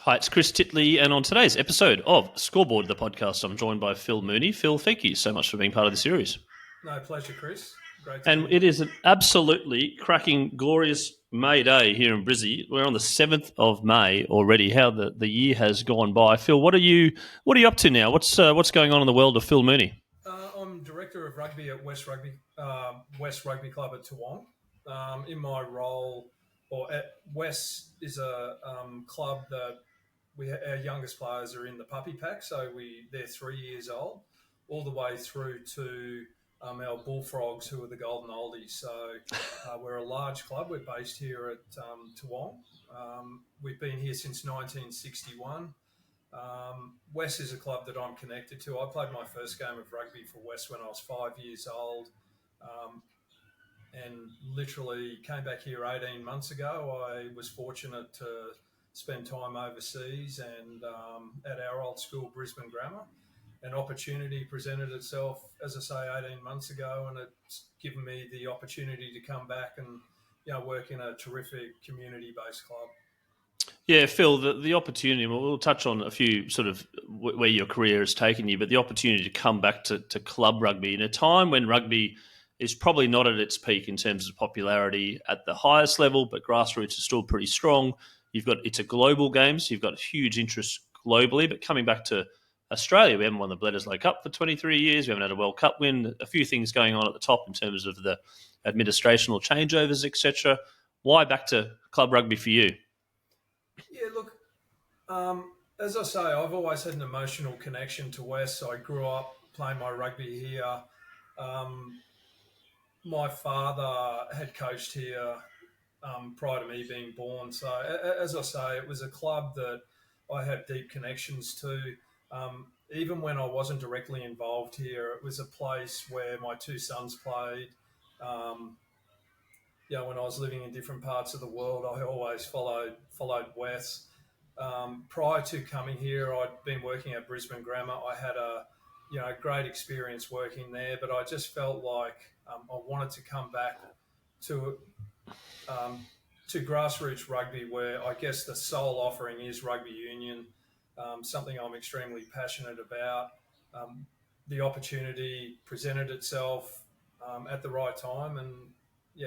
Hi, it's Chris Titley, and on today's episode of Scoreboard, the podcast, I'm joined by Phil Mooney. Phil, thank you so much for being part of the series. No, pleasure, Chris. Great to And be it here. is an absolutely cracking, glorious May day here in Brizzy. We're on the 7th of May already. How the year has gone by. Phil, what are you up to now? What's going on in the world of Phil Mooney? I'm Director of Rugby at West Rugby Club at Toowong. In my role, or at West is a club that our youngest players are in the puppy pack, so they're 3 years old, all the way through to our bullfrogs, who are the golden oldies. So we're a large club. We're based here at Toowong. We've been here since 1961. West is a club that I'm connected to. I played my first game of rugby for West when I was 5 years old, and literally came back here 18 months ago. I was fortunate to spend time overseas and at our old school, Brisbane Grammar. An opportunity presented itself, as I say, 18 months ago, and it's given me the opportunity to come back and work in a terrific community-based club. Yeah, Phil, the opportunity, we'll touch on a few sort of where your career has taken you, but the opportunity to come back to club rugby in a time when rugby is probably not at its peak in terms of popularity at the highest level, but grassroots is still pretty strong. It's a global game, so you've got huge interest globally, but coming back to Australia, we haven't won the Bledisloe Cup for 23 years. We haven't had a World Cup win. A few things going on at the top in terms of the administrational changeovers, etc. Why back to club rugby for you? Yeah, look, as I say, I've always had an emotional connection to West. I grew up playing my rugby here. Um, my father had coached here prior to me being born. So, as I say, it was a club that I have deep connections to. Even when I wasn't directly involved here, it was a place where my two sons played. Um, when I was living in different parts of the world, I always followed West. Prior to coming here, I'd been working at Brisbane Grammar. I had a great experience working there, but I just felt like I wanted to come back to grassroots rugby, where I guess the sole offering is rugby union, something I'm extremely passionate about. Um, the opportunity presented itself at the right time, and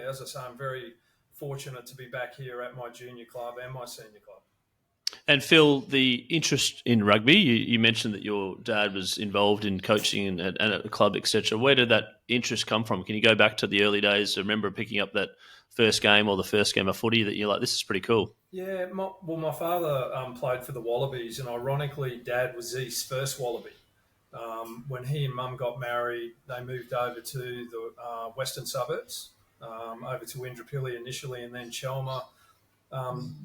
as I say, I'm very fortunate to be back here at my junior club and my senior club. And Phil, the interest in rugby, you mentioned that your dad was involved in coaching and at the club, etc. Where did that interest come from? Can you go back to the early days? I remember picking up that first game or the first game of footy that you're like, this is pretty cool. Yeah, my father played for the Wallabies, and ironically, Dad was East's first Wallaby. When he and Mum got married, they moved over to the western suburbs, over to Indooroopilly initially, and then Chelmer.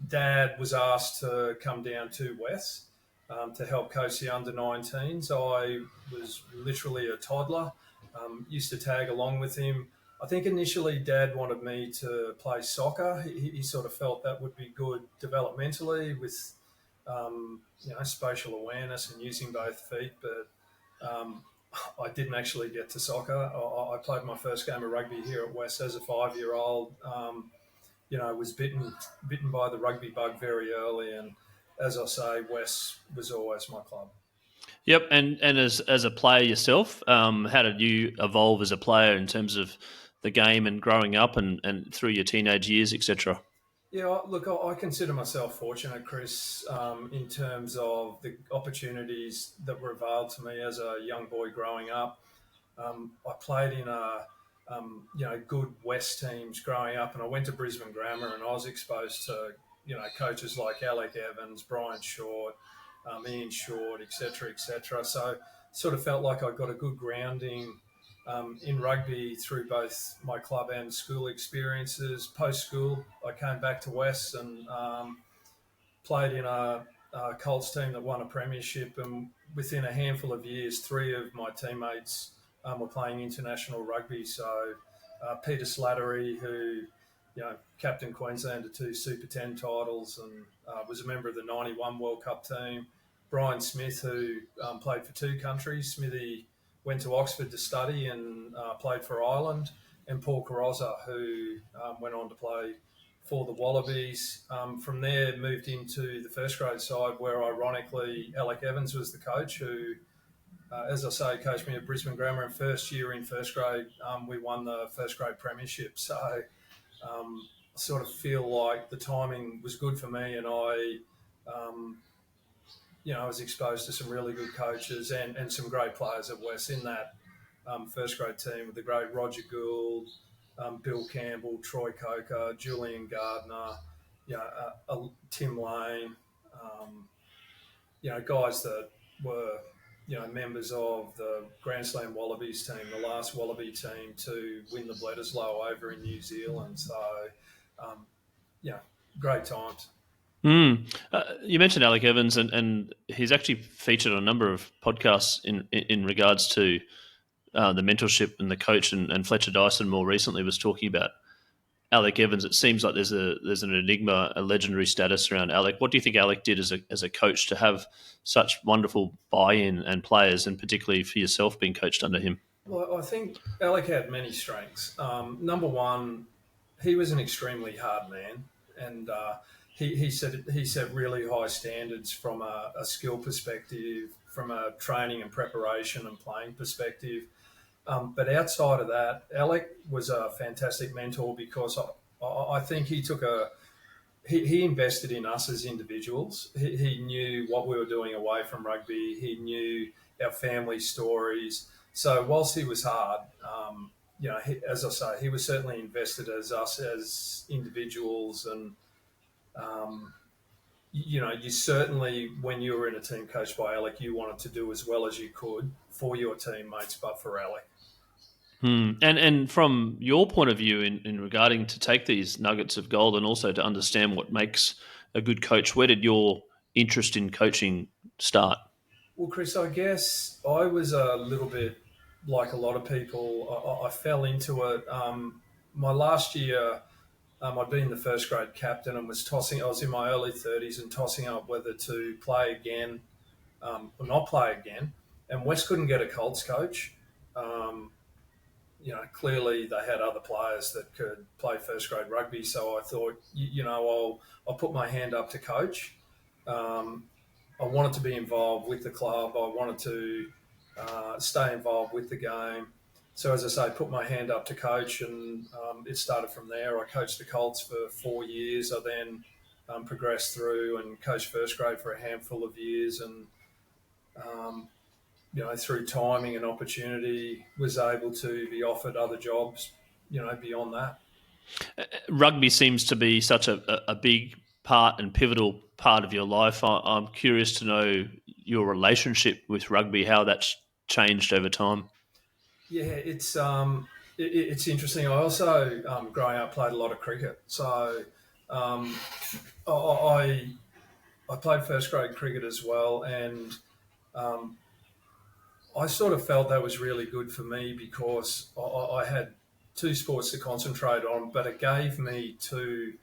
Dad was asked to come down to West to help coach the under-19s. I was literally a toddler, used to tag along with him. I think initially Dad wanted me to play soccer. He sort of felt that would be good developmentally with, spatial awareness and using both feet. But I didn't actually get to soccer. I played my first game of rugby here at West as a 5-year-old. Was bitten by the rugby bug very early, and as I say, West was always my club. Yep, and as a player yourself, how did you evolve as a player in terms of the game and growing up and through your teenage years, etc.? Yeah, look, I consider myself fortunate, Chris, in terms of the opportunities that were available to me as a young boy growing up. I played in good West teams growing up, and I went to Brisbane Grammar, and I was exposed to, coaches like Alec Evans, Brian Short, Ian Short, etc., etc. So sort of felt like I got a good grounding in rugby through both my club and school experiences. Post-school, I came back to West and played in a Colts team that won a premiership, and within a handful of years, three of my teammates were playing international rugby. So Peter Slattery, who captained Queensland to two Super 10 titles and was a member of the 91 World Cup team. Brian Smith, who played for two countries. Smithy went to Oxford to study and played for Ireland. And Paul Carrozza, who went on to play for the Wallabies. From there, moved into the first grade side where, ironically, Alec Evans was the coach who, as I say, coached me at Brisbane Grammar. And first year in first grade, we won the first grade premiership. So I sort of feel like the timing was good for me, and I was exposed to some really good coaches and some great players at West in that first grade team with the great Roger Gould, Bill Campbell, Troy Coker, Julian Gardner, Tim Lane, guys that were, members of the Grand Slam Wallabies team, the last Wallaby team to win the Bledisloe over in New Zealand. So, great times. You mentioned Alec Evans, and he's actually featured on a number of podcasts in regards to the mentorship and the coach, and Fletcher Dyson more recently was talking about Alec Evans. It seems like there's an enigma, a legendary status around Alec. What do you think Alec did as a coach to have such wonderful buy-in and players, and particularly for yourself being coached under him? Well, I think Alec had many strengths. Number one, he was an extremely hard man, and he set really high standards from a skill perspective, from a training and preparation and playing perspective. But outside of that, Alec was a fantastic mentor because I think he invested in us as individuals. He knew what we were doing away from rugby. He knew our family stories. So whilst he was hard, as I say, he was certainly invested as us as individuals. And, you certainly, when you were in a team coached by Alec, you wanted to do as well as you could for your teammates, but for Alec. And from your point of view in regarding to take these nuggets of gold and also to understand what makes a good coach, where did your interest in coaching start? Well, Chris, I guess I was a little bit like a lot of people. I fell into it. My last year, I'd been the first grade captain and I was in my early 30s and tossing up whether to play again or not play again. And West couldn't get a Colts coach. Clearly they had other players that could play first grade rugby. So I thought, I'll put my hand up to coach. I wanted to be involved with the club. I wanted to stay involved with the game. So as I say, put my hand up to coach, and it started from there. I coached the Colts for 4 years. I then progressed through and coached first grade for a handful of years, and through timing and opportunity, was able to be offered other jobs, beyond that. Rugby seems to be such a big part and pivotal part of your life. I'm curious to know your relationship with rugby, how that's changed over time. Yeah, it's interesting. I also, growing up, played a lot of cricket. So I played first grade cricket as well, and I sort of felt that was really good for me because I had two sports to concentrate on, but it gave me two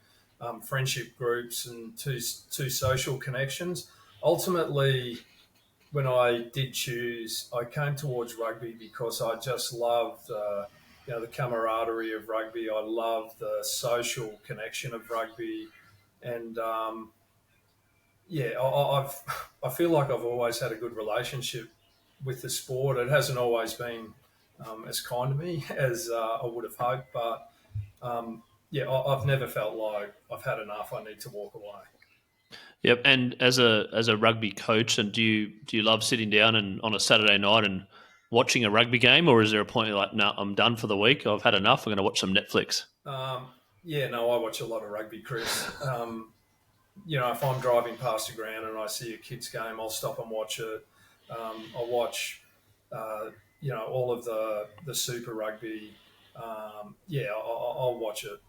friendship groups and two social connections. Ultimately, when I did choose, I came towards rugby because I just loved the camaraderie of rugby. I love the social connection of rugby, and I feel like I've always had a good relationship with the sport. It hasn't always been as kind to me as I would have hoped, but I've never felt like I've had enough. I need to walk away. Yep. And as a rugby coach, and do you love sitting down and on a Saturday night and watching a rugby game, or is there a point you're like, no, I'm done for the week. I've had enough. I'm going to watch some Netflix. I watch a lot of rugby, Chris. If I'm driving past the ground and I see a kids game, I'll stop and watch it. I'll watch, all of the Super Rugby. I'll watch it.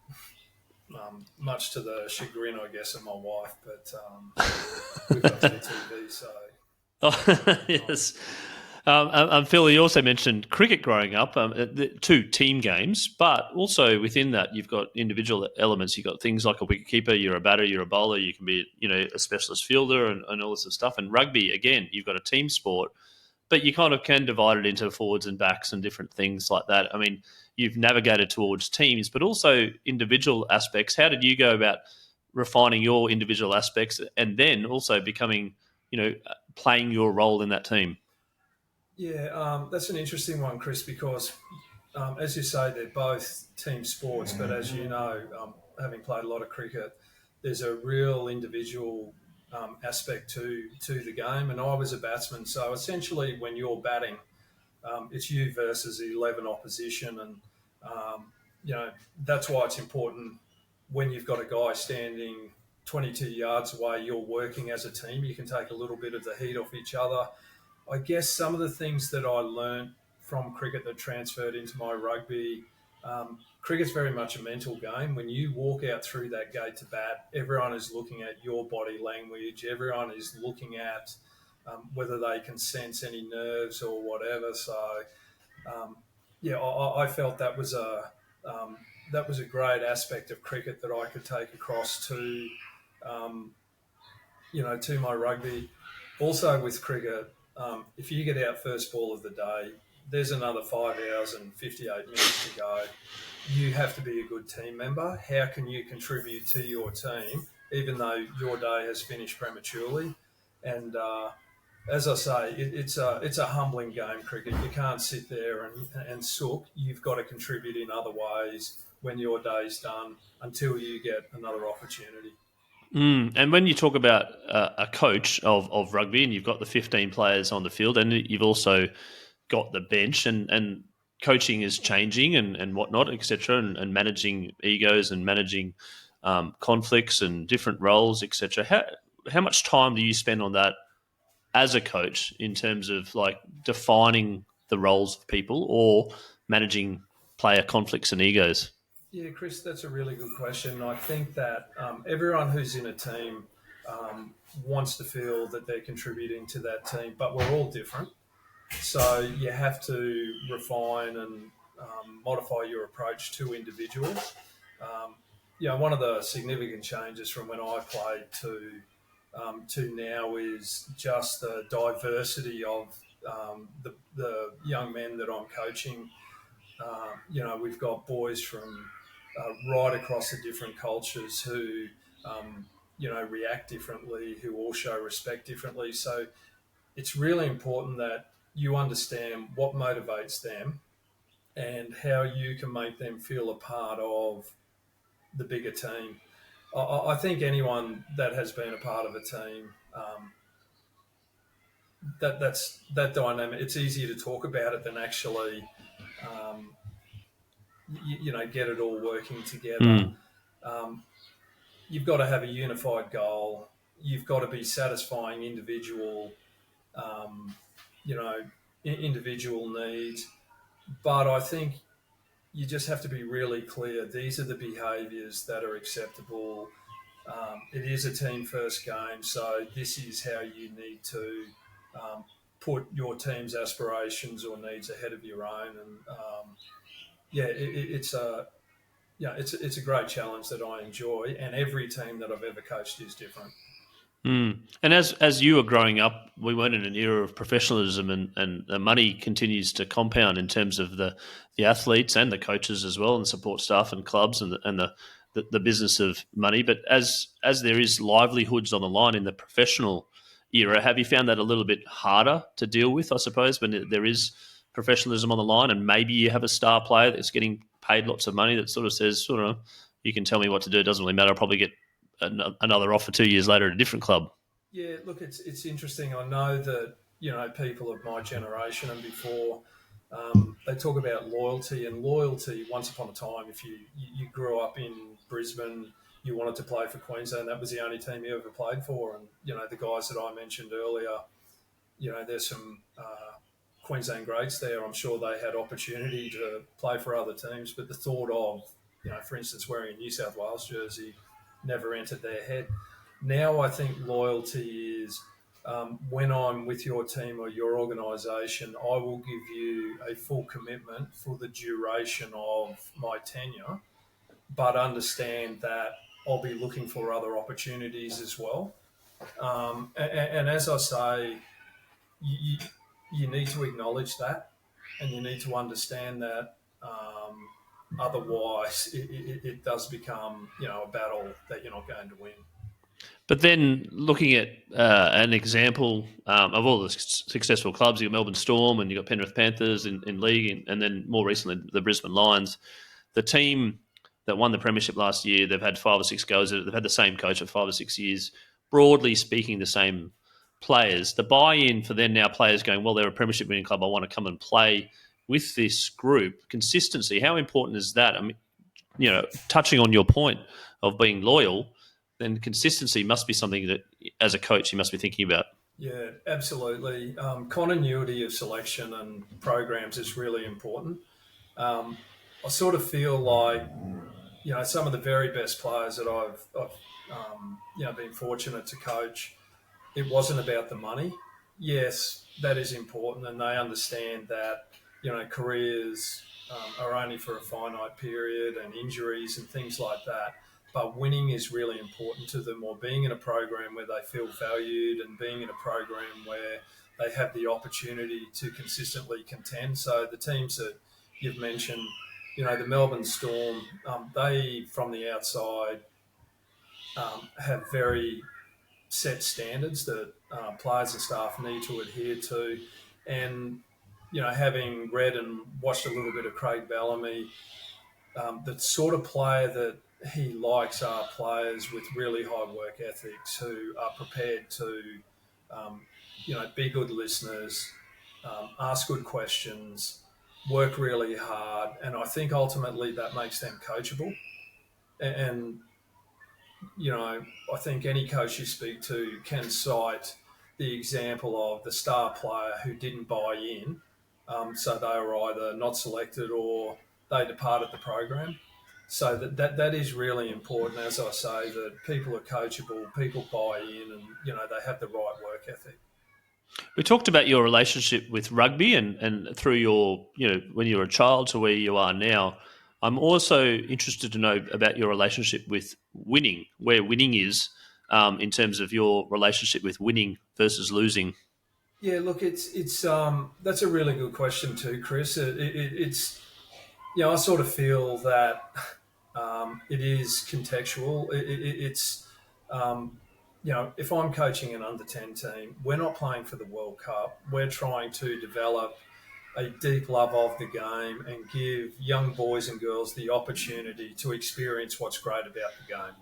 Much to the chagrin, I guess, of my wife, but we've got TV, so. Oh, yes. Phil, you also mentioned cricket growing up, the two team games, but also within that you've got individual elements. You've got things like a wicketkeeper, you're a batter, you're a bowler, you can be a specialist fielder and all this sort of stuff. And rugby, again, you've got a team sport, but you kind of can divide it into forwards and backs and different things like that. I mean, you've navigated towards teams, but also individual aspects. How did you go about refining your individual aspects and then also becoming, playing your role in that team? Yeah, that's an interesting one, Chris, because as you say, they're both team sports, but as you know, having played a lot of cricket, there's a real individual aspect to the game. And I was a batsman, so essentially, when you're batting, it's you versus 11 opposition, and um, that's why it's important when you've got a guy standing 22 yards away. You're working as a team. You can take a little bit of the heat off each other. I guess some of the things that I learned from cricket that transferred into my rugby. Cricket's very much a mental game. When you walk out through that gate to bat, everyone is looking at your body language. Everyone is looking at whether they can sense any nerves or whatever. So, yeah, I felt that was a great aspect of cricket that I could take across um, to my rugby. Also with cricket, if you get out first ball of the day, there's another 5 hours and 58 minutes to go. You have to be a good team member. How can you contribute to your team, even though your day has finished prematurely? And as I say, it's a humbling game, cricket. You can't sit there and sook. You've got to contribute in other ways when your day's done until you get another opportunity. And when you talk about a coach of rugby and you've got the 15 players on the field and you've also got the bench and coaching is changing and whatnot, etc., and managing egos and managing conflicts and different roles, etc. How much time do you spend on that as a coach in terms of like defining the roles of people or managing player conflicts and egos? Yeah, Chris, that's a really good question. I think that everyone who's in a team wants to feel that they're contributing to that team, but we're all different. So you have to refine and modify your approach to individuals. One of the significant changes from when I played to now is just the diversity of the young men that I'm coaching. We've got boys from right across the different cultures who, react differently, who all show respect differently. So it's really important that you understand what motivates them and how you can make them feel a part of the bigger team. I think anyone that has been a part of a team, that's that dynamic. It's easier to talk about it than actually, um, get it all working together. Mm. Um, you've got to have a unified goal. You've got to be satisfying um, you know, individual needs. But I think you just have to be really clear. These are the behaviours that are acceptable. It is a team first game, so this is how you need to um, put your team's aspirations or needs ahead of your own. And it's a it's a great challenge that I enjoy. And every team that I've ever coached is different. And as you were growing up, we weren't in an era of professionalism, and the money continues to compound in terms of the athletes and the coaches as well, and support staff and clubs and the business of money. But as there is livelihoods on the line in the professional era, have you found that a little bit harder to deal with? I suppose when there is professionalism on the line, and maybe you have a star player that's getting paid lots of money that sort of says, you can tell me what to do. It doesn't really matter. I'll probably get another offer 2 years later at a different club. Yeah, look, it's interesting. I know that people of my generation and before, they talk about loyalty, and loyalty. Once upon a time, if you grew up in Brisbane, you wanted to play for Queensland. That was the only team you ever played for, and the guys that I mentioned earlier. There's some Queensland greats there. I'm sure they had opportunity to play for other teams, but the thought of, for instance, wearing a New South Wales jersey never entered their head. Now I think loyalty is when I'm with your team or your organisation, I will give you a full commitment for the duration of my tenure, but understand that I'll be looking for other opportunities as well. And as I say, you need to acknowledge that, and you need to understand that. Otherwise, it does become, a battle that you're not going to win. But then looking at an example of all the successful clubs, you've got Melbourne Storm and you've got Penrith Panthers in league, and then more recently the Brisbane Lions. The team that won the premiership last year, they've had 5 or 6 goes at it. They've had the same coach for 5 or 6 years. Broadly speaking, the same players. The buy-in for then now players going, well, they're a premiership winning club. I want to come and play with this group. Consistency, how important is that? I mean, touching on your point of being loyal, then consistency must be something that, as a coach, you must be thinking about. Yeah, absolutely. Continuity of selection and programs is really important. I sort of feel like, some of the very best players that I've been fortunate to coach, it wasn't about the money. Yes, that is important, and they understand that, careers are only for a finite period, and injuries and things like that. But winning is really important to them, or being in a program where they feel valued, and being in a program where they have the opportunity to consistently contend. So the teams that you've mentioned, the Melbourne Storm, they, from the outside, have very set standards that players and staff need to adhere to. And, having read and watched a little bit of Craig Bellamy, the sort of player that he likes are players with really high work ethics who are prepared to, be good listeners, ask good questions, work really hard. And I think ultimately that makes them coachable. And I think any coach you speak to can cite the example of the star player who didn't buy in. So they were either not selected or they departed the program. So that is really important, as I say, that people are coachable, people buy in, and, they have the right work ethic. We talked about your relationship with rugby and through your, when you were a child to where you are now. I'm also interested to know about your relationship with winning, where winning is in terms of your relationship with winning versus losing. Yeah, look, it's that's a really good question too, Chris. It's I sort of feel that it is contextual. It's if I'm coaching an under-10 team, we're not playing for the World Cup. We're trying to develop a deep love of the game and give young boys and girls the opportunity to experience what's great about the game.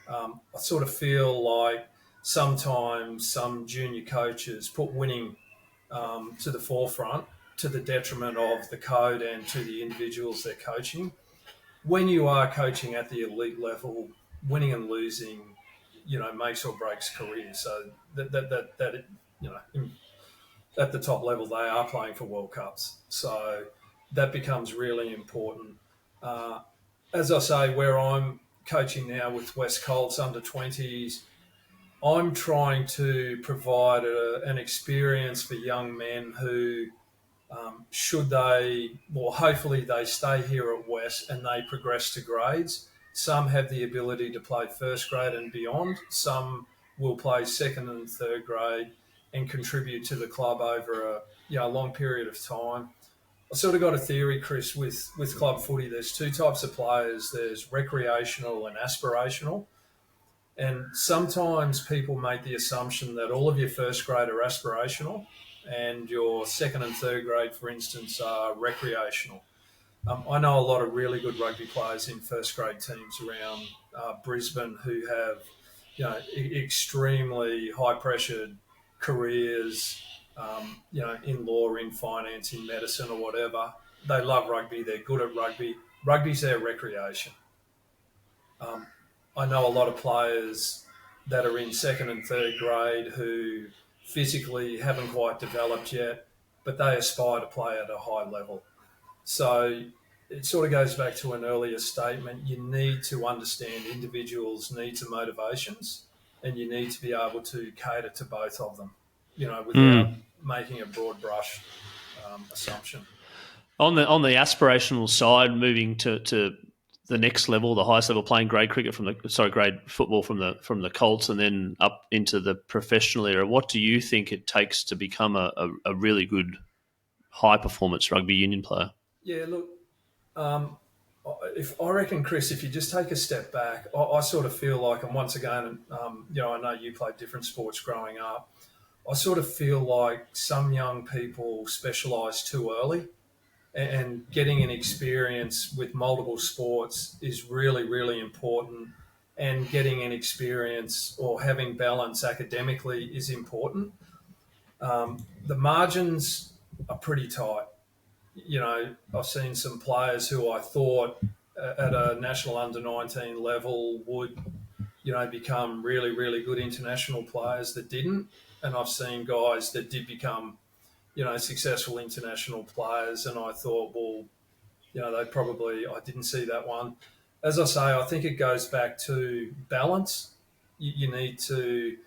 I sort of feel like sometimes some junior coaches put winning to the forefront to the detriment of the code and to the individuals they're coaching. When you are coaching at the elite level, winning and losing, makes or breaks careers. So that at the top level, they are playing for World Cups. So that becomes really important. As I say, where I'm coaching now with West Colts under 20s, I'm trying to provide an experience for young men who, hopefully they stay here at West and they progress to grades. Some have the ability to play first grade and beyond. Some will play second and third grade and contribute to the club over a long period of time. I sort of got a theory, Chris, with club footy. There's 2 types of players. There's recreational and aspirational. And sometimes people make the assumption that all of your first grade are aspirational and your second and third grade, for instance, are recreational. I know a lot of really good rugby players in first grade teams around Brisbane who have, extremely high pressured careers, in law, in finance, in medicine or whatever. They love rugby. They're good at rugby. Rugby's their recreation. I know a lot of players that are in second and third grade who physically haven't quite developed yet, but they aspire to play at a high level. So it sort of goes back to an earlier statement. You need to understand individuals' needs and motivations, and you need to be able to cater to both of them, without making a broad brush assumption. On the aspirational side, moving to the next level, the highest level, playing grade football from the Colts and then up into the professional era. What do you think it takes to become a really good high performance rugby union player? Yeah, look, um, if I reckon, Chris, if you just take a step back, I sort of feel like, and once again, I know you played different sports growing up. I sort of feel like some young people specialise too early, and getting an experience with multiple sports is really, really important. And getting an experience or having balance academically is important. The margins are pretty tight. I've seen some players who I thought at a national under 19 level would, become really, really good international players that didn't. And I've seen guys that did become, successful international players. And I thought, well, I didn't see that one. As I say, I think it goes back to balance. You need to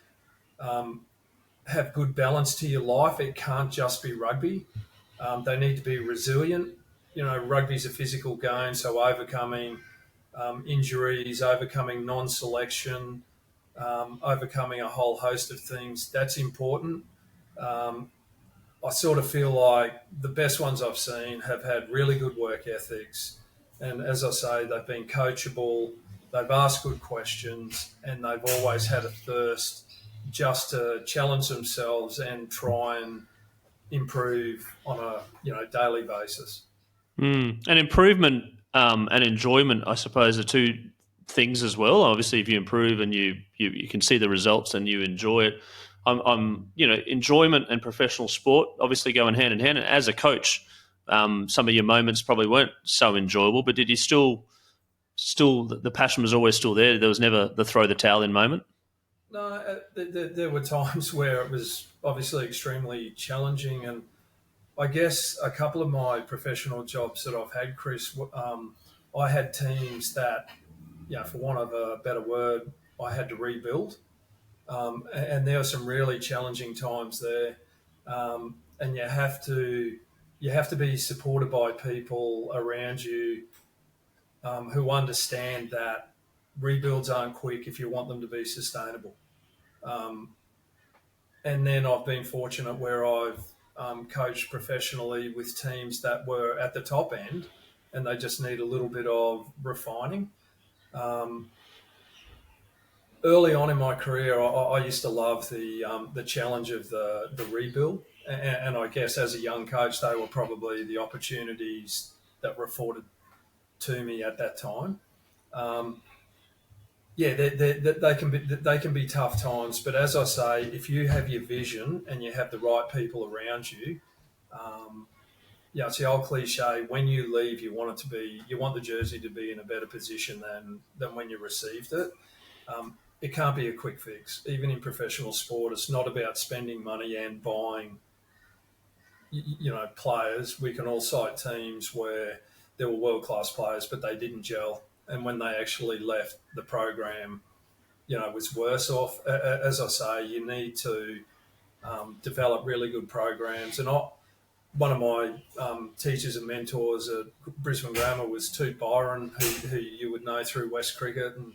have good balance to your life. It can't just be rugby. They need to be resilient. Rugby's a physical game, so overcoming injuries, overcoming non-selection, overcoming a whole host of things, that's important. Um, I sort of feel like the best ones I've seen have had really good work ethics. And as I say, they've been coachable, they've asked good questions, and they've always had a thirst just to challenge themselves and try and improve on a daily basis. And improvement and enjoyment, I suppose, are two things as well. Obviously, if you improve and you can see the results and you enjoy it, enjoyment and professional sport obviously going hand in hand. And as a coach, some of your moments probably weren't so enjoyable, but did you still the passion was always still there? There was never the throw the towel in moment? No, there were times where it was obviously extremely challenging, and I guess a couple of my professional jobs that I've had, Chris, I had teams that, for want of a better word, I had to rebuild. And there were some really challenging times there. And you have to be supported by people around you who understand that rebuilds aren't quick if you want them to be sustainable. Um, and then I've been fortunate where I've coached professionally with teams that were at the top end, and they just need a little bit of refining. Um, Early on in my career, I used to love the challenge of the rebuild, and I guess as a young coach, they were probably the opportunities that were afforded to me at that time. Um, yeah, they can be tough times, but as I say, if you have your vision and you have the right people around you, um, it's the old cliche. When you leave, you want the jersey to be in a better position than when you received it. It can't be a quick fix. Even in professional sport, it's not about spending money and buying, players. We can all cite teams where there were world-class players, but they didn't gel. And when they actually left, the program, was worse off. As I say, you need to develop really good programs. And one of my teachers and mentors at Brisbane Grammar was Toot Byron, who you would know through West Cricket. And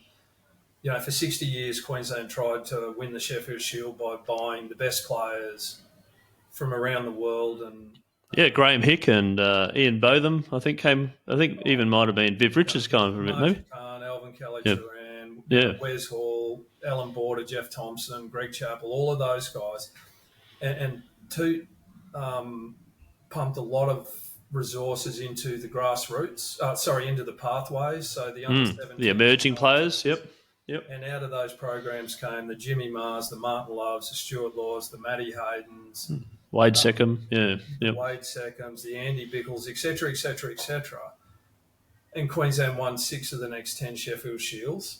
for 60 years, Queensland tried to win the Sheffield Shield by buying the best players from around the world. And yeah, Graham Hick and Ian Botham, I think even might have been Viv Richards coming from it, maybe. Khan, Alvin Kelly, Yeah. Duran, Yeah. Wes Hall, Alan Border, Jeff Thompson, Greg Chappell, all of those guys. And Toot pumped a lot of resources into the grassroots, into the pathways. So the under 17, the emerging players, yep. And out of those programs came the Jimmy Mars, the Martin Loves, the Stuart Laws, the Matty Haydens, Wade Seckham, yeah. the Wade Seckhams, the Andy Bickles, etc., etc., etc. And Queensland won 6 of the next 10 Sheffield Shields.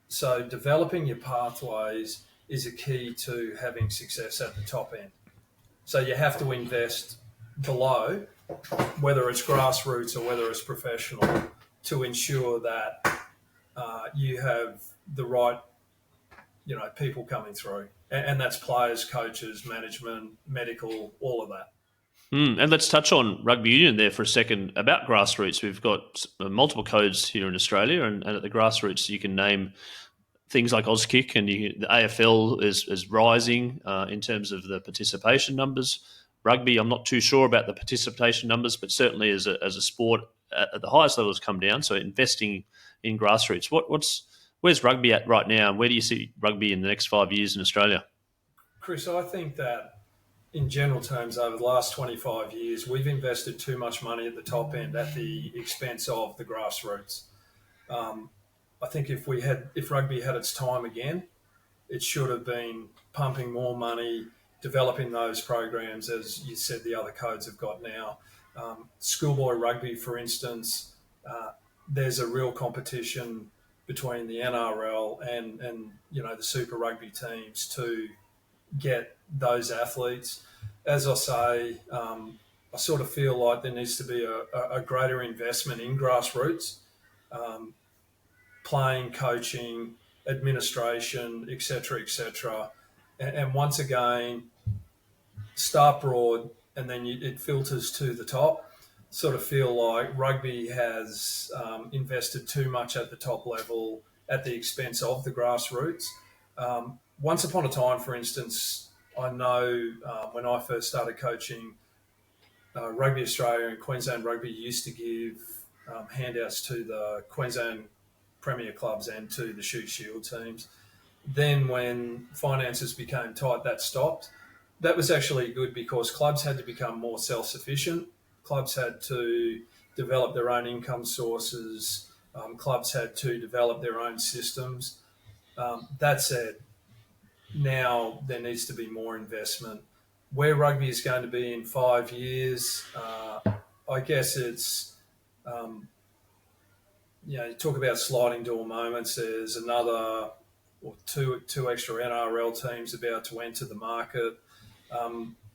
So developing your pathways is a key to having success at the top end. So you have to invest below, whether it's grassroots or whether it's professional, to ensure that you have the right, people coming through. And that's players, coaches, management, medical, all of that. And let's touch on rugby union there for a second about grassroots. We've got multiple codes here in Australia, and at the grassroots you can name things like Auskick, and the AFL is rising in terms of the participation numbers. Rugby, I'm not too sure about the participation numbers, but certainly as a sport at the highest level has come down. So investing in grassroots. Where's rugby at right now, and where do you see rugby in the next 5 years in Australia? Chris, I think that in general terms, over the last 25 years, we've invested too much money at the top end at the expense of the grassroots. Um, I think if rugby had its time again, it should have been pumping more money, developing those programs, as you said, the other codes have got now. Schoolboy rugby, for instance, uh, there's a real competition between the NRL and the Super Rugby teams to get those athletes. As I say, I sort of feel like there needs to be a greater investment in grassroots, um, playing, coaching, administration, etc., etc. And once again, start broad, and then it filters to the top. Sort of feel like rugby has invested too much at the top level at the expense of the grassroots. Once upon a time, for instance, I know when I first started coaching, Rugby Australia and Queensland Rugby used to give handouts to the Queensland Premier clubs and to the Shoot Shield teams. Then, when finances became tight, that stopped. That was actually good because clubs had to become more self sufficient. Clubs had to develop their own income sources. Clubs had to develop their own systems. That said, now there needs to be more investment. Where rugby is going to be in 5 years, I guess it's, um, you talk about sliding door moments. There's another or two extra NRL teams about to enter the market.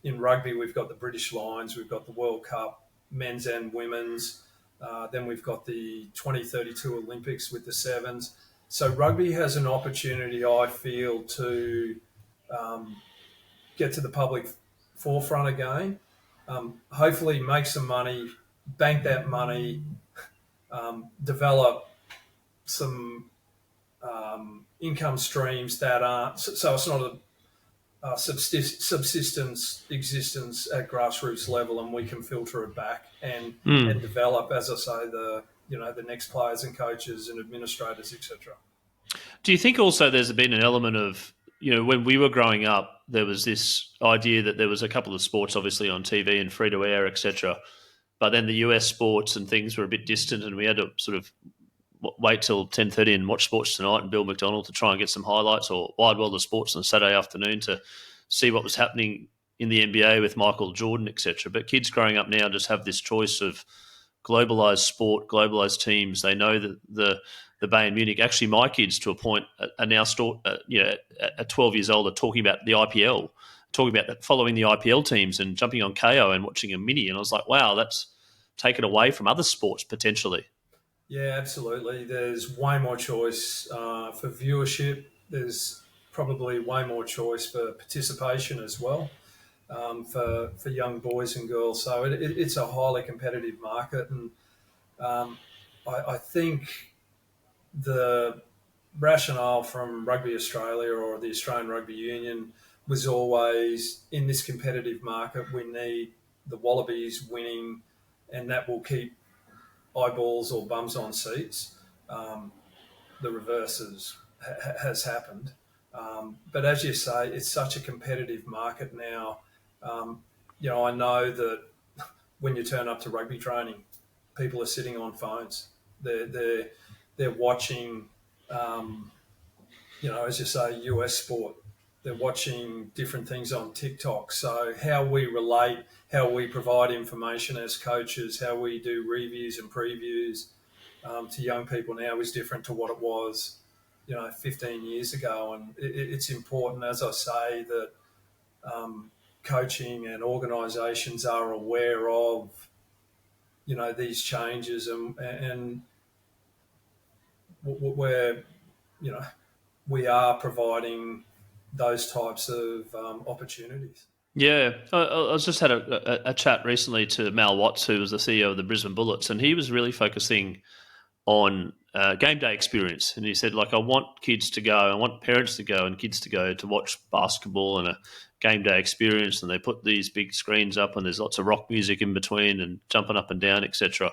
In rugby, we've got the British Lions, we've got the World Cup, men's and women's. Then we've got the 2032 Olympics with the Sevens. So rugby has an opportunity, I feel, to um, get to the public forefront again. Hopefully, make some money, bank that money, develop some income streams that aren't so it's not a subsistence existence at grassroots level, and we can filter it back and Mm. develop, as I say, the next players and coaches and administrators, etc. Do you think also there's been an element of, when we were growing up, there was this idea that there was a couple of sports obviously on TV and free to air, etc. But then the US sports and things were a bit distant, and we had to sort of wait till 10:30 and watch Sports Tonight and Bill McDonald to try and get some highlights, or Wide World of Sports on a Saturday afternoon to see what was happening in the NBA with Michael Jordan, etc. But kids growing up now just have this choice of globalized sport, globalized teams. They know that the Bayern Munich. Actually, my kids, to a point, are now at 12 years old, are talking about the IPL, talking about following the IPL teams and jumping on KO and watching a mini. And I was like, wow, that's taken away from other sports potentially. Yeah, absolutely. There's way more choice for viewership. There's probably way more choice for participation as well, for young boys and girls. So it's a highly competitive market, and um, I think the rationale from Rugby Australia or the Australian Rugby Union was always, in this competitive market, we need the Wallabies winning, and that will keep eyeballs or bums on seats. Um, the has happened. But as you say, it's such a competitive market now. Um, I know that when you turn up to rugby training, people are sitting on phones. They're watching, um, as you say, US sport. They're watching different things on TikTok. So how we relate, how we provide information as coaches, how we do reviews and previews to young people now is different to what it was, 15 years ago. And it's important, as I say, that coaching and organisations are aware of, these changes, and we're, you know, we are providing those types of opportunities. Yeah, I was just had a chat recently to Mal Watts, who was the CEO of the Brisbane Bullets, and he was really focusing on game day experience. And he said, like, I want kids to go, I want parents to go and kids to go to watch basketball and a game day experience. And they put these big screens up and there's lots of rock music in between and jumping up and down, etc.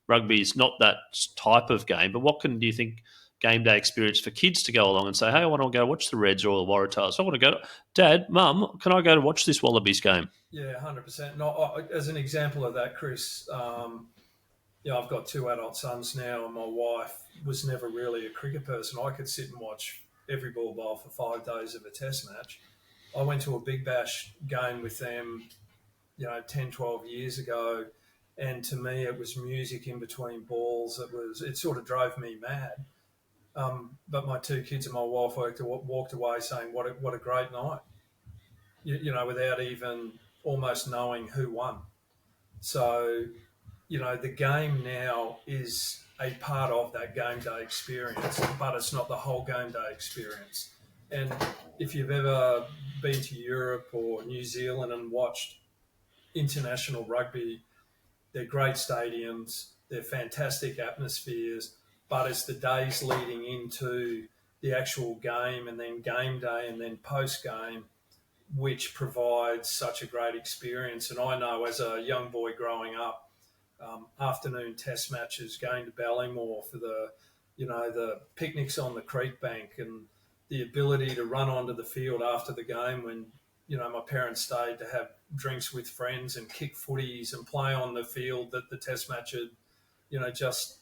Rugby is not that type of game, but do you think game day experience for kids to go along and say, hey, I want to go watch the Reds or the Waratahs. I want to go, Dad, Mum, can I go to watch this Wallabies game? Yeah, 100%. No, as an example of that, Chris, I've got two adult sons now, and my wife was never really a cricket person. I could sit and watch every ball bowl for 5 days of a test match. I went to a Big Bash game with them, 10, 12 years ago, and to me it was music in between balls. It sort of drove me mad. But my two kids and my wife walked away saying, what a great night, without even almost knowing who won. So, the game now is a part of that game day experience, but it's not the whole game day experience. And if you've ever been to Europe or New Zealand and watched international rugby, they're great stadiums, they're fantastic atmospheres, but it's the days leading into the actual game and then game day and then post game which provides such a great experience. And I know as a young boy growing up, afternoon test matches, going to Ballymore for the picnics on the creek bank and the ability to run onto the field after the game when, my parents stayed to have drinks with friends and kick footies and play on the field that the test match had, just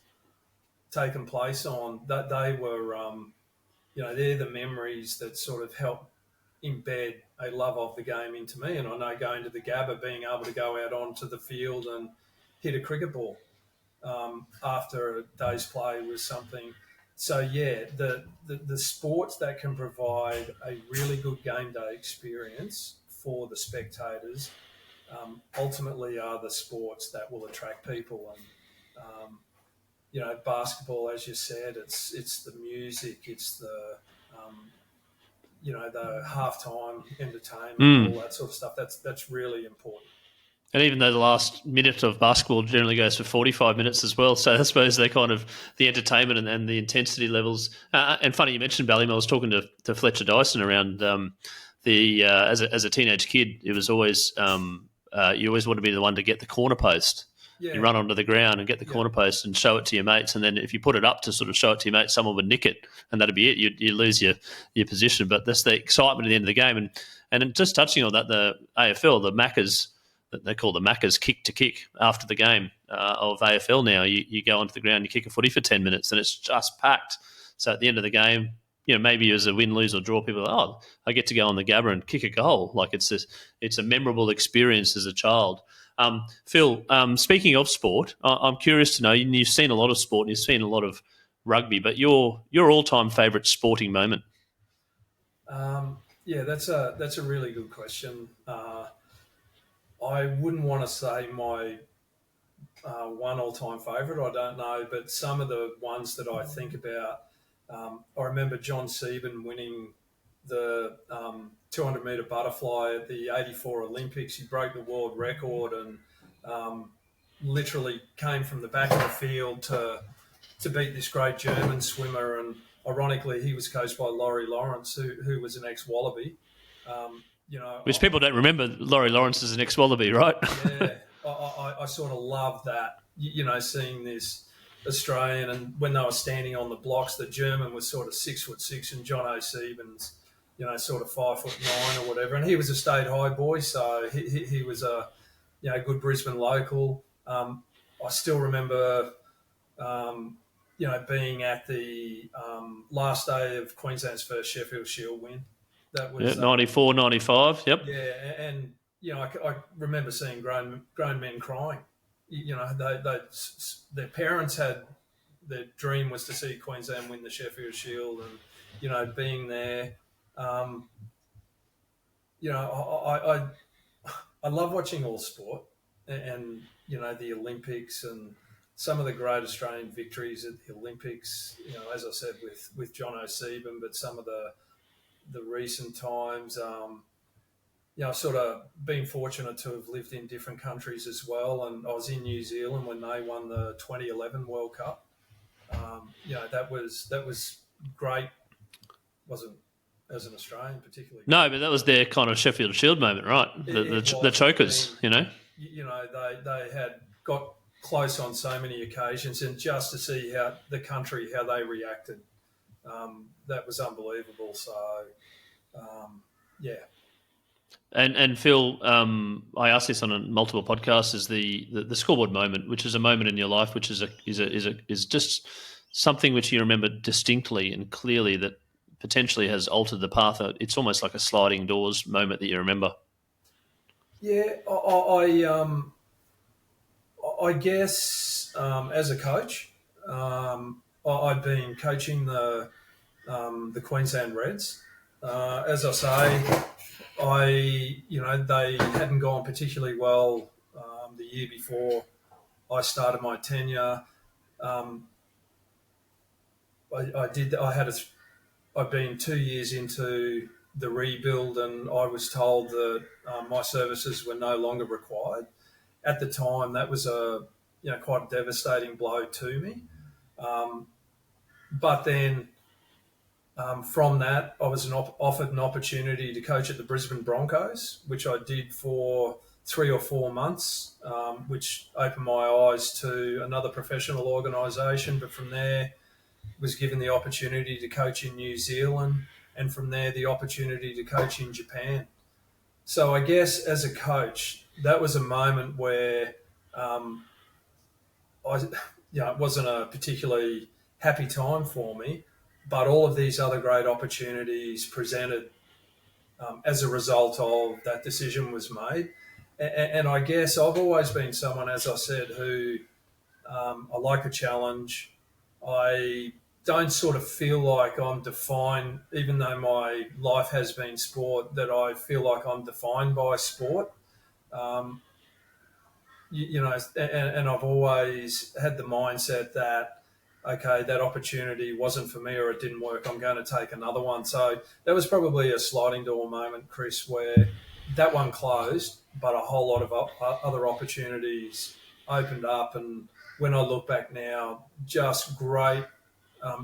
taken place on. That they were, they're the memories that sort of help embed a love of the game into me. And I know going to the Gabba, being able to go out onto the field and hit a cricket ball after a day's play was something. So yeah, the sports that can provide a really good game day experience for the spectators ultimately are the sports that will attract people. And basketball, as you said, it's the music, it's the the halftime entertainment, all that sort of stuff. That's really important. And even though the last minute of basketball generally goes for 45 minutes as well, so I suppose they're kind of the entertainment and the intensity levels. And funny you mentioned Ballymore. I was talking to Fletcher Dyson around as a teenage kid. It was always you always want to be the one to get the corner post. Yeah. You run onto the ground and get the corner post and show it to your mates, and then if you put it up to sort of show it to your mates, someone would nick it, and that'd be it. You lose your position. But that's the excitement at the end of the game. And just touching on that, the AFL, the Maccas, that they call the Maccas kick to kick after the game of AFL now. You go onto the ground, you kick a footy for 10 minutes, and it's just packed. So at the end of the game, maybe as a win, lose, or draw, people are, I get to go on the Gabba and kick a goal. Like it's a memorable experience as a child. Phil, speaking of sport, I'm curious to know, you've seen a lot of sport and you've seen a lot of rugby, but your all-time favourite sporting moment? Yeah, that's a really good question. I wouldn't want to say my one all-time favourite. I don't know, but some of the ones that I think about, I remember John Sieben winning the 200-metre butterfly at the '84 Olympics. He broke the world record and literally came from the back of the field to beat this great German swimmer. And ironically, he was coached by Laurie Lawrence, who was an ex-Wallaby. Which people don't remember. Laurie Lawrence is an ex-Wallaby, right? Yeah, I sort of love that. Seeing this Australian, and when they were standing on the blocks, the German was sort of 6'6", and John O'Sieben's, sort of 5'9" or whatever, and he was a state high boy, so he was a good Brisbane local. I still remember, being at the last day of Queensland's first Sheffield Shield win. That was 94, 95. Yep. Yeah, and I remember seeing grown men crying. Their parents had, their dream was to see Queensland win the Sheffield Shield, and being there. I love watching all sport, and the Olympics and some of the great Australian victories at the Olympics. As I said with John O'Sieben, but some of the recent times. I've sort of been fortunate to have lived in different countries as well. And I was in New Zealand when they won the 2011 World Cup. That was great. Wasn't as an Australian particularly. No, but that was their kind of Sheffield Shield moment, right? The chokers, they had got close on so many occasions, and just to see how they reacted, that was unbelievable. So, yeah. And Phil, I asked this on multiple podcasts: is the scoreboard moment, which is a moment in your life, which is just something which you remember distinctly and clearly that potentially has altered the path. It's almost like a sliding doors moment that you remember. Yeah, I guess as a coach, I'd been coaching the Queensland Reds. As I say, they hadn't gone particularly well the year before I started my tenure. I'd been 2 years into the rebuild, and I was told that my services were no longer required. At the time, that was quite a devastating blow to me. But then from that, I was offered an opportunity to coach at the Brisbane Broncos, which I did for 3 or 4 months, which opened my eyes to another professional organisation. But from there, was given the opportunity to coach in New Zealand, and from there, the opportunity to coach in Japan. So I guess as a coach, that was a moment where it wasn't a particularly happy time for me, but all of these other great opportunities presented as a result of that decision was made. And I guess I've always been someone, as I said, who I like a challenge. I don't sort of feel like I'm defined, even though my life has been sport, that I feel like I'm defined by sport. And I've always had the mindset that, okay, that opportunity wasn't for me or it didn't work, I'm going to take another one. So that was probably a sliding door moment, Chris, where that one closed, but a whole lot of other opportunities opened up. And when I look back now, just great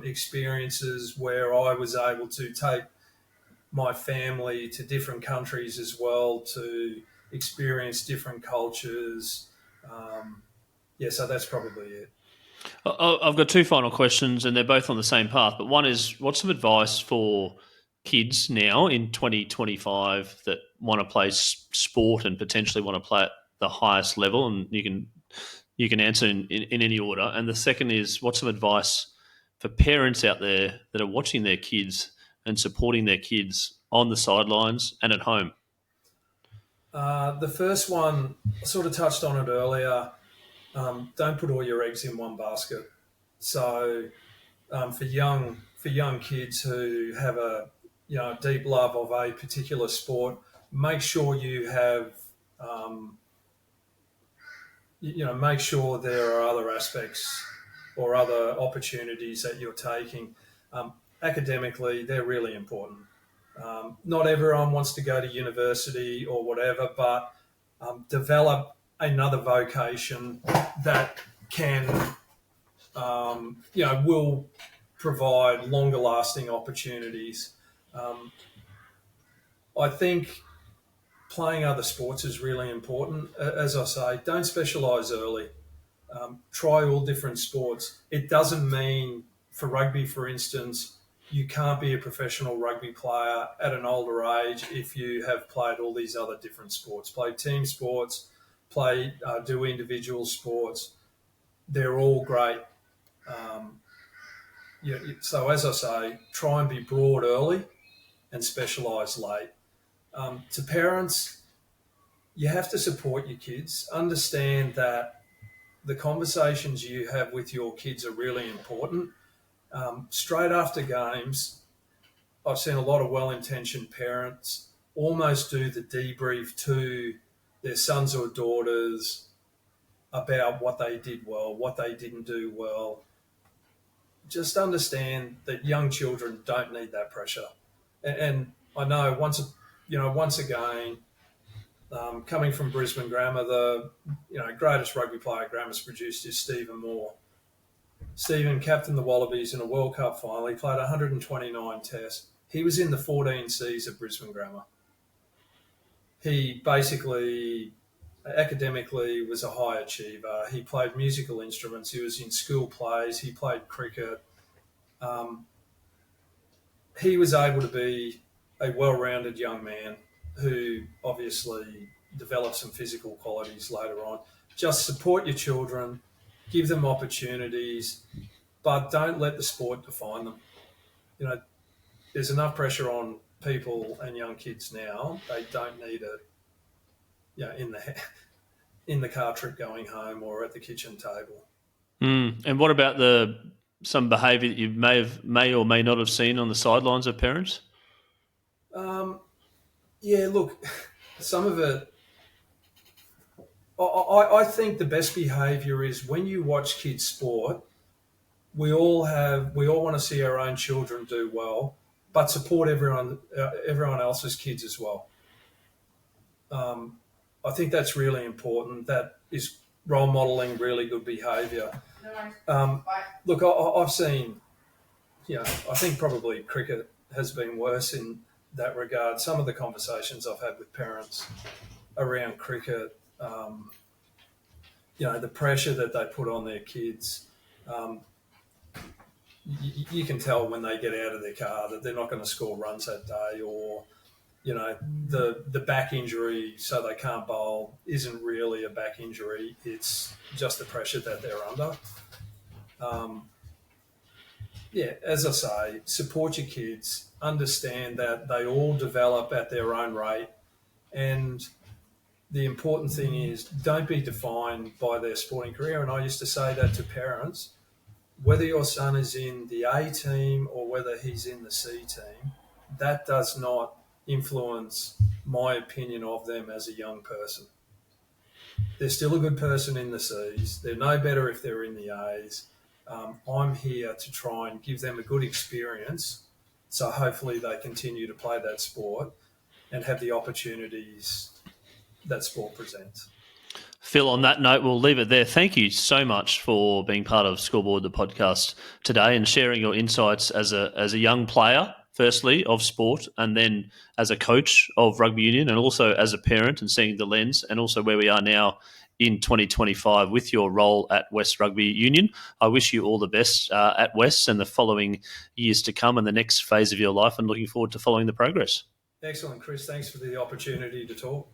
experiences where I was able to take my family to different countries as well, to experience different cultures. So that's probably it. I've got 2 final questions, and they're both on the same path. But one is, what's some advice for kids now in 2025 that want to play sport and potentially want to play at the highest level? And you can answer in any order. And the second is, what's some advice for parents out there that are watching their kids and supporting their kids on the sidelines and at home? The first one, I sort of touched on it earlier. Don't put all your eggs in one basket. So for young kids who have a deep love of a particular sport, make sure you have make sure there are other aspects or other opportunities that you're taking. Academically, they're really important. Not everyone wants to go to university or whatever, but develop another vocation that can, will provide longer lasting opportunities. I think playing other sports is really important. As I say, don't specialise early. Try all different sports. It doesn't mean, for rugby, for instance, you can't be a professional rugby player at an older age if you have played all these other different sports. Play team sports, do individual sports. They're all great. So as I say, try and be broad early and specialise late. To parents, you have to support your kids. Understand that the conversations you have with your kids are really important. Straight after games, I've seen a lot of well-intentioned parents almost do the debrief to their sons or daughters about what they did well, what they didn't do well. Just understand that young children don't need that pressure. And I know once again, Coming from Brisbane Grammar, the greatest rugby player Grammar's produced is Stephen Moore. Stephen captained the Wallabies in a World Cup final. He played 129 tests. He was in the 14 Cs at Brisbane Grammar. He basically, academically, was a high achiever. He played musical instruments. He was in school plays. He played cricket. He was able to be a well-rounded young man who obviously developed some physical qualities later on. Just support your children, give them opportunities, but don't let the sport define them. There's enough pressure on people and young kids now. They don't need it, in the car trip going home or at the kitchen table. And what about some behaviour that you may or may not have seen on the sidelines of parents? Yeah, look, some of it. I think the best behaviour is when you watch kids sport. We all want to see our own children do well, but support everyone else's kids as well. I think that's really important. That is role modelling really good behaviour. Look, I've seen, I think probably cricket has been worse in that regard. Some of the conversations I've had with parents around cricket, the pressure that they put on their kids. You can tell when they get out of their car that they're not going to score runs that day, or the back injury, so they can't bowl, isn't really a back injury. It's just the pressure that they're under. As I say, support your kids, understand that they all develop at their own rate, and the important thing is don't be defined by their sporting career. And I used to say that to parents. Whether your son is in the A team or whether he's in the C team, that does not influence my opinion of them as a young person. They're still a good person in the Cs. They're no better if they're in the As. I'm here to try and give them a good experience, so hopefully they continue to play that sport and have the opportunities that sport presents. Phil, on that note, we'll leave it there. Thank you so much for being part of Scoreboard, the podcast today, and sharing your insights as a young player, firstly, of sport, and then as a coach of rugby union, and also as a parent, and seeing the lens, and also where we are now in 2025 with your role at West Rugby Union. I wish you all the best at West and the following years to come and the next phase of your life, and looking forward to following the progress. Excellent, Chris. Thanks for the opportunity to talk.